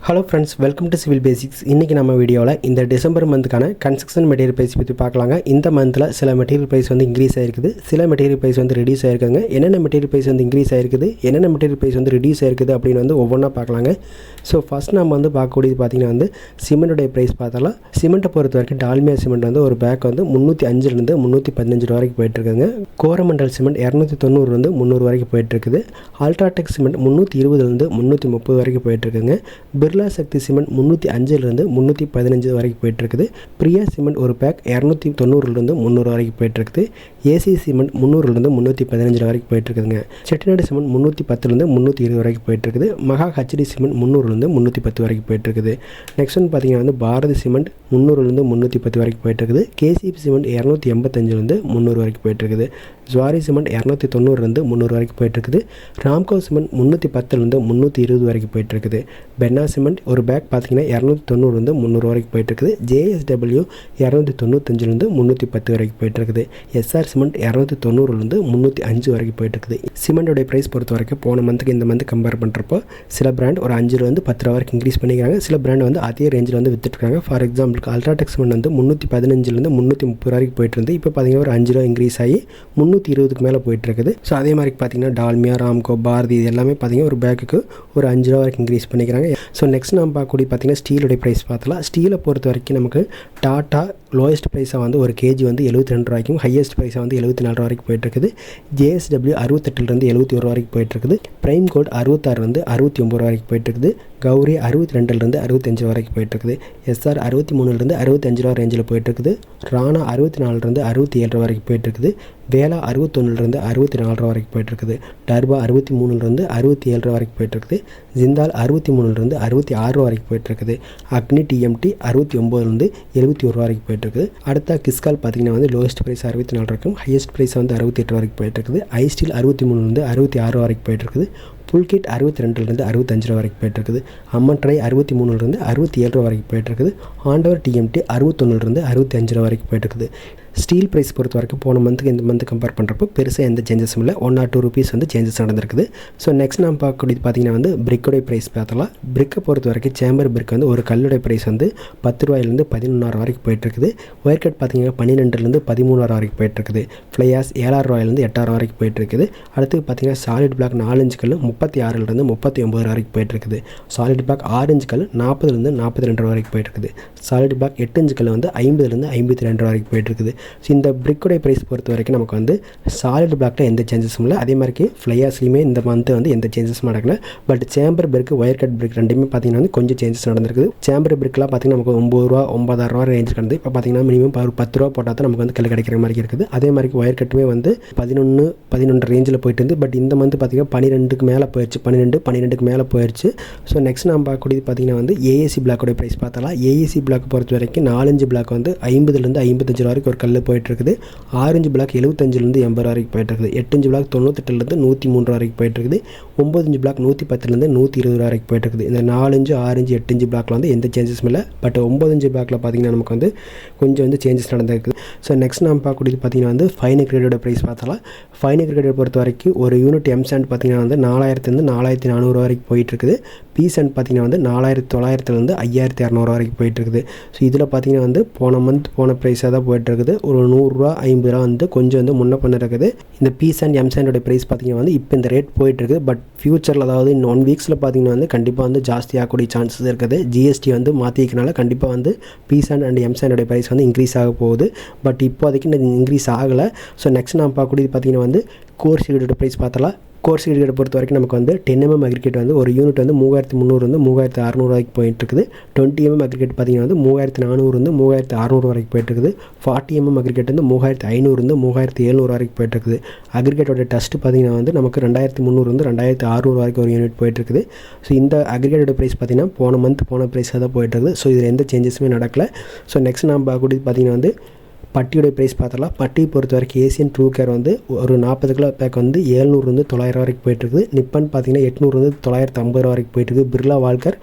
Hello friends, welcome to civil basics. இன்றைக்கி நம்ம வீடியோவில் இந்த டிசம்பர் மந்த்துக்கான கன்ஸ்ட்ரக்ஷன் மெட்டீரியல் ப்ரைஸ் பற்றி பார்க்கலாங்க. இந்த மந்தில் சில மெட்டீரியல் ப்ரைஸ் வந்து இன்க்ரீஸ் ஆகிருக்குது, சில மெட்டீரியல் ப்ரைஸ் வந்து ரெடியூஸ் ஆகிருக்குங்க. என்னென்ன மெட்டீரியல் ப்ரைஸ் வந்து இன்க்ரீஸ் ஆகிருக்குது, என்னென்ன மெட்டீரியல் ப்ரைஸ் வந்து ரெடியூஸ் ஆகிருக்குது அப்படின்னு வந்து ஒவ்வொன்றா பார்க்கலாங்க. ஸோ ஃபஸ்ட் நம்ம வந்து பார்க்கக்கூடியது பார்த்திங்கன்னா வந்து சிமெண்ட்டுடைய ப்ரைஸ் பார்த்தாலும் சிமெண்ட்டை பொறுத்த வரைக்கும் டால்மியா சிமெண்ட் வந்து ஒரு பேக் வந்து 305 315 வரைக்கும் போயிட்டுருக்குங்க. கோரமண்டல் சிமெண்ட் 290 300 வரைக்கும் போயிட்டுருக்குது. அல்ட்ராடெக் சிமெண்ட் 320 330 வரைக்கும் போயிட்டுருக்குங்க. பிர்லா சக்தி சிமெண்ட் 305 315 வரைக்கும் போயிட்டுருக்குது. பிரியா சிமெண்ட் ஒரு பேக் 290 300 வரைக்கும் போயிட்டுருக்குது. ஏசி சிமெண்ட் 300 315 வரைக்கும் போயிட்டுருக்குதுங்க. செட்டிநாடு சிமெண்ட் 310 320 வரைக்கும் போயிட்டுருக்குது. மகா ஹச்டி சிமெண்ட் 300 310 வரைக்கும் போயிட்டுருக்குது. நெக்ஸ்ட் வந்து பார்த்திங்கன்னா வந்து பாரதி சிமெண்ட் 300 310 வரைக்கும் போயிட்டுருக்குது. கேசிபி சிமெண்ட் 285 300 வரைக்கும் போயிட்டுருக்குது. ஜுவாரி சிமெண்ட் 290 300 வரைக்கும் போயிட்டுருக்குது. ராம்கோ சிமெண்ட் 310 320 வரைக்கும் போயிட்டுருக்குது. பென்னா சிமெண்ட் ஒரு பேக் பார்த்திங்கன்னா 290 300 வரைக்கும் போயிட்டுருக்குது. ஜேஎஸ்டபிள்யூ 295 310 வரைக்கும் போயிட்டுருக்குது. எஸ்ஆர் சிமெண்ட் 290 305 வரைக்கும் போயிட்டுருக்குது. சிமெண்ட்டோடைய ப்ரைஸ் பொறுத்த வரைக்கும் போன மந்த்துக்கு இந்த மந்த் கம்பேர் பண்ணுறப்போ சில பிராண்ட் ஒரு 5 10 ரூபா வரைக்கும் இன்க்ரீஸ் பண்ணிக்கிறாங்க. சில பிராண்ட் வந்து அதே ரேஞ்சில் வந்து வித்துட்டுருக்காங்க. ஃபார் எக்ஸாம்பிளுக்கு அல்ட்ராடெக் சிமெண்ட் வந்து 315 330 வரைக்கும் போயிட்டு இருந்து இப்போ பார்த்திங்கன்னா ஒரு 5 ரூபா இன்க்ரீஸ் ஆகி 320க்கு மேலே போயிட்டுருக்குது. ஸோ அதே மாதிரி பார்த்திங்கன்னா டால்மியா, ராம்கோ, பாரதி இது எல்லாமே பார்த்திங்கன்னா ஒரு பேக்குக்கு ஒரு 5 ரூபா வரைக்கும் இன்க்ரீஸ் பண்ணிக்கிறாங்க. ஸோ நெக்ஸ்ட் நம்ம பார்க்கக்கூடிய பார்த்திங்கன்னா ஸ்டீலோடைய ப்ரைஸ் பார்த்தலாம். ஸ்டீலை பொறுத்த வரைக்கும் நமக்கு டாட்டா லோயஸ்ட் ப்ரைஸாக வந்து ஒரு கேஜி வந்து 72 ரூபாய்க்கும், ஹையஸ்ட் ப்ரைஸாக வந்து 74 ரூபா வரைக்கும் போயிட்டுருக்குது. ஜேஎஸ்டபிள்யூ 68 71 ரூபா வரைக்கும் போயிட்டுருக்குது. ப்ரைம் கோட் 66 69 ரூபா வரைக்கும் போயிட்டுருக்குது. கௌரி 62 65 வரைக்கும் போயிட்டுருக்குது. எஸ்ஆர் 63 65 ரூபா ரேஞ்சில் போயிட்டுருக்குது. ராணா 64 67 ரூபா வரைக்கும் போயிட்டுருக்குது. வேலா 61 64 ரூபா வரைக்கும் போயிட்டுருக்குது. டர்பா 63 67 ரூபா வரைக்கும் போயிட்டுருக்குது. ஜிந்தால் 63 66 ரூபா வரைக்கும் போயிட்டுருக்குது. அக்னி டிஎம்டி 69 71 ரூபா வரைக்கும் போயிட்டுருக்குது. அடுத்த கிஸ்கால் பார்த்திங்கன்னா வந்து லோயஸ்ட் ப்ரைஸ் 64 வரைக்கும், ஹையஸ்ட் ப்ரைஸ் வந்து 68 வரைக்கும் போயிட்டுருக்குது. ஐஸ்டீல் 63 66 ரூபா வரைக்கும் போயிட்டுருக்குது. புல்கிட் 62 65 ரூபா வரைக்கும் போயிட்டுருக்குது. அம்மன் ட்ரை 63 67 ரூபா வரைக்கும் போயிட்டுருக்குது. ஆண்டவர் டிஎம்டி 61 65 ரூபா வரைக்கும் போயிட்டுருக்குது. ஸ்டீல் ப்ரைஸ் பொறுத்த வரைக்கும் போன மந்த்துக்கு இந்த மந்த் கம்பேர் பண்ணுறப்போ பெருசாக எந்த சேஞ்சஸும் இல்லை. 1 or 2 rupees வந்து சேஞ்சஸ் நடந்திருக்குது. ஸோ நெக்ஸ்ட் நம்ம பார்க்கக்கூடியது பார்த்திங்கன்னா வந்து பிரிக்கோடைய ப்ரைஸ் பார்த்தலாம். பிரிக்கை பொறுத்த வரைக்கும் சேம்பர் பிரிக் வந்து ஒரு கல்லுடைய ப்ரைஸ் வந்து 10 ரூபாயிலேருந்து 11 வரைக்கும் போயிட்டுருக்குது. ஒயர் கட் பார்த்திங்கன்னா 12 13 வரைக்கும் போயிட்டுருக்குது. ஃப்ளையாஸ் 7 ரூபாயிலேருந்து 8 வரைக்கும் போயிட்டுருக்குது. அடுத்து பார்த்திங்கன்னா சாலிட் பிளாக் 4 இன்ச் கல் 36 39 வரைக்கும் போயிட்டுருக்குது. சாலிட் பிளாக் 6 இன்ச் கல் 40 42 வரைக்கும் போயிட்டுருக்குது. சாலிட் பிளாக் 8 இன்ச் கல் வந்து 50 52 வரைக்கும் போயிட்டுருக்குது. ஸோ இந்த பிரிக்கோடைய ப்ரைஸ் பொறுத்த வரைக்கும் நமக்கு வந்து சாலிட் பிளாக்ல எந்த சேஞ்சஸும் இல்லை. அதே மாதிரி ஃப்ளையாஸ்லையுமே இந்த மந்த்து வந்து எந்த சேஞ்சஸும் நடக்கல. But chamber brick, wire cut brick ரெண்டுமே பார்த்திங்கன்னா வந்து கொஞ்சம் சேஞ்சஸ் நடந்திருக்குது. சேம்பர் பிரிக்லாம் பார்த்திங்கன்னா நமக்கு 9 ரூபா 9,000 ரூபா ரேஞ்ச் கிடந்து இப்போ பார்த்திங்கன்னா மினிமம் 10 ரூபா போட்டால் தான் நமக்கு வந்து கல் கிடைக்கிற மாதிரி இருக்குது. அதே மாதிரி ஒயர் கட்டுமே வந்து 11 ரேஞ்சில் போயிட்டு இருந்து பட் இந்த மந்த் பார்த்திங்கன்னா 12க்கு மேலே போயிடுச்சு, 12க்கு மேலே போயிடுச்சு. ஸோ நெக்ஸ்ட் நம்ம பார்க்கக்கூடியது பார்த்திங்கன்னா வந்து ஏஏசி பிளாக்கோடைய ப்ரைஸ் பார்த்தாலாம். ஏஏசி பிளாக் பொறுத்த வரைக்கும் 4 இன்ச் பிளாக் வந்து 50 55 வரைக்கும் ஒரு கல் போயிட்டுருக்குது. 6 இன்ச் பிளாக் 75 80 வரைக்கும் போயிட்டுருக்குது. 8 இன்ச் பிளாக் 98 103 வரைக்கும் போயிட்டுருக்குது. 9 இன்ச் பிளாக் 110 120 வரைக்கும் போயிட்டுருக்குது. இந்த 4 இன்ச் 6 இன்ச் 8 இன்ச் பிளாக்ல வந்து எந்த சேஞ்சஸும் இல்லை. பட் 9 இன்ச் பிளாக்ல பார்த்திங்கன்னா நமக்கு வந்து கொஞ்சம் வந்து சேஞ்சஸ் நடந்திருக்குது. ஸோ நெக்ஸ்ட் நம்ம பார்க்கக்கூடியது பார்த்திங்கன்னா வந்து ஃபைன் கிரேடோட ப்ரைஸ் பார்த்தலாம். ஃபைன் கிரேடை பொறுத்த வரைக்கும் ஒரு யூனிட் எம் சாண்ட் பார்த்திங்கன்னா வந்து 4000 4400 வரைக்கும் போயிட்டுருக்குது. பி சாண்ட் பார்த்திங்கன்னா வந்து 4900 5200 வரைக்கும் போயிட்டுருக்குது. ஸோ இதில் பார்த்திங்கன்னா வந்து போன மந்த் போன ப்ரைஸாக தான் போயிட்டுருக்குது. ஒரு 100 ரூபா 50 ரூபா வந்து கொஞ்சம் வந்து முன்ன பண்ண இருக்குது. இந்த பி சாண்ட் எம் சாண்டோட ப்ரைஸ் பார்த்திங்கன்னா வந்து இப்போ இந்த ரேட் போயிட்டுருக்குது. பட் ஃபியூச்சரில் அதாவது இன்னும் 1 வீக்ஸில் பார்த்திங்கன்னா வந்து கண்டிப்பாக வந்து ஜாஸ்தி ஆகக்கூடிய சான்சஸ் இருக்குது. ஜிஎஸ்டி வந்து மாற்றிக்கனால கண்டிப்பாக வந்து பி சாண்ட் அண்ட் எம் சாண்டோட ப்ரைஸ் வந்து இன்க்ரீஸ் ஆக போகுது. பட் இப்போதைக்கு இன்க்ரீஸ் ஆகலை. ஸோ நெக்ஸ்ட் நான் பார்க்கக்கூடியது பார்த்திங்கன்னா வந்து கோர் சீடோட ப்ரைஸ் பார்த்தலாம். கோர் சீடை பொறுத்த வரைக்கும் நமக்கு வந்து 10 mm அக்ரிகேட் வந்து ஒரு யூனிட் வந்து 3300 3600 வரைக்கும் போயிட்டுருக்குது. 20 mm அக்ரிகேட் பார்த்திங்கன்னா வந்து 3400 3600 வரைக்கும் போயிட்டுருக்குது. 40 mm அக்ரிகேட் வந்து 3500 3700 வரைக்கும் போயிட்டுருக்குது. அக்ரிகேட்டோட டஸ்ட் பார்த்திங்கன்னா வந்து நமக்கு 2300 2600 வரைக்கும் ஒரு யூனிட் போயிட்டுருக்குது. ஸோ இந்த அக்ரிகேட்டோட ப்ரைஸ் பார்த்திங்கன்னா போன மந்த் போன ப்ரைஸாக தான் போயிட்டுருக்குது. ஸோ இதில் எந்த சேஞ்சஸுமே நடக்கலை. ஸோ நெக்ஸ்ட் நம்ம பார்க்கக்கூடியது பார்த்திங்கன்னா வந்து பட்டியோடைய ப்ரைஸ் பார்த்தலாம். பட்டி பொறுத்த வரைக்கும் ஏசியன் ட்ரூ கேர் வந்து ஒரு 40 கிலோ பேக் வந்து 700 900 வரைக்கும் போயிட்டுருக்குது. நிப்பன் பார்த்திங்கன்னா 800 950 வரைக்கும் போயிட்டுருக்கு. பிர்லா வால்கர்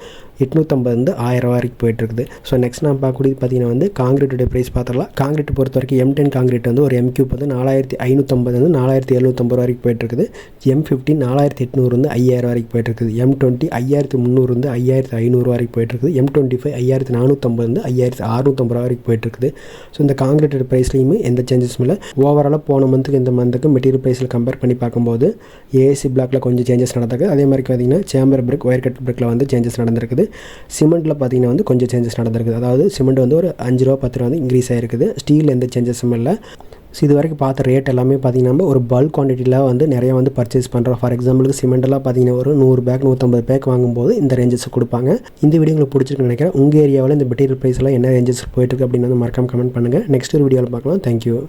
850 1000 வரைக்கும் போயிட்டுருக்குது. ஸோ நெக்ஸ்ட் நான் பார்க்கக்கூடியது பார்த்தீங்கன்னா வந்து காங்கிரீட்டுடைய ப்ரைஸ் பார்த்துடலாம். காங்கிரீட் பொறுத்த வரைக்கும் M10 காங்கிரீட் வந்து ஒரு M3 வந்து 4550 4750 வரைக்கும் போயிட்டுருக்குது. M15 4800 வந்து 5000 வரைக்கும் போயிட்டுருக்குது. M20 5300 வந்து 5500 வரைக்கும் போயிட்டுருக்குது. M25 5450 வந்து 5650 வரைக்கும் போயிட்டுருக்குது. ஸோ இந்த காங்கிரீட்டோட ப்ரைஸ்லையுமே எந்த சேஞ்சஸும் இல்லை. ஓவராலாக போன மந்த்துக்கு இந்த மந்த்துக்கு மெட்டீரியல் ப்ரைஸில் கம்பேர் பண்ணி பார்க்கும்போது ஏசி பிளாக்ல கொஞ்சம் சேஞ்சஸ் நடந்திருக்கு. அதே மாதிரி பார்த்தீங்கன்னா சேம்பர் பிரிக் ஒயர் கட் பிரிக்கில் வந்து சேஞ்சஸ் நடந்திருக்குது. சிமெண்ட்டில் பார்த்தீங்கன்னா வந்து கொஞ்சம் சேஞ்சஸ் நடந்திருக்குது. அதாவது சிமெண்ட் வந்து ஒரு 5 ரூபா 10 ரூபா வந்து இன்க்ரீஸ் ஆகிருக்குது. ஸ்டீல் எந்த சேஞ்சஸும் இல்லை. ஸோ இது வரைக்கும் பார்த்த ரேட் எல்லாமே பார்த்திங்கன்னா நம்ம ஒரு பல்க் குவான்டிட்டியில் வந்து நிறையா வந்து பர்ச்சேஸ் பண்ணுறோம். ஃபார் எக்ஸாம்பிளுக்கு சிமெண்டெல்லாம் பார்த்தீங்கன்னா ஒரு 100 பேக் 150 பேக் வாங்கும்போது இந்த ரேஞ்சஸ் கொடுப்பாங்க. இந்த வீடியோ உங்களுக்கு பிடிச்சிருக்குன்னு நினைக்கிறேன். உங்கள் ஏரியாவில் இந்த மெட்டீரியல் ப்ரைஸ்லாம் என்ன ரேஞ்சஸ் போயிட்டுருக்கு அப்படின்னு வந்து மறக்காம கமெண்ட் பண்ணுங்கள். நெக்ஸ்ட் ஒரு வீடியோவில் பார்க்கலாம். தேங்க்யூ.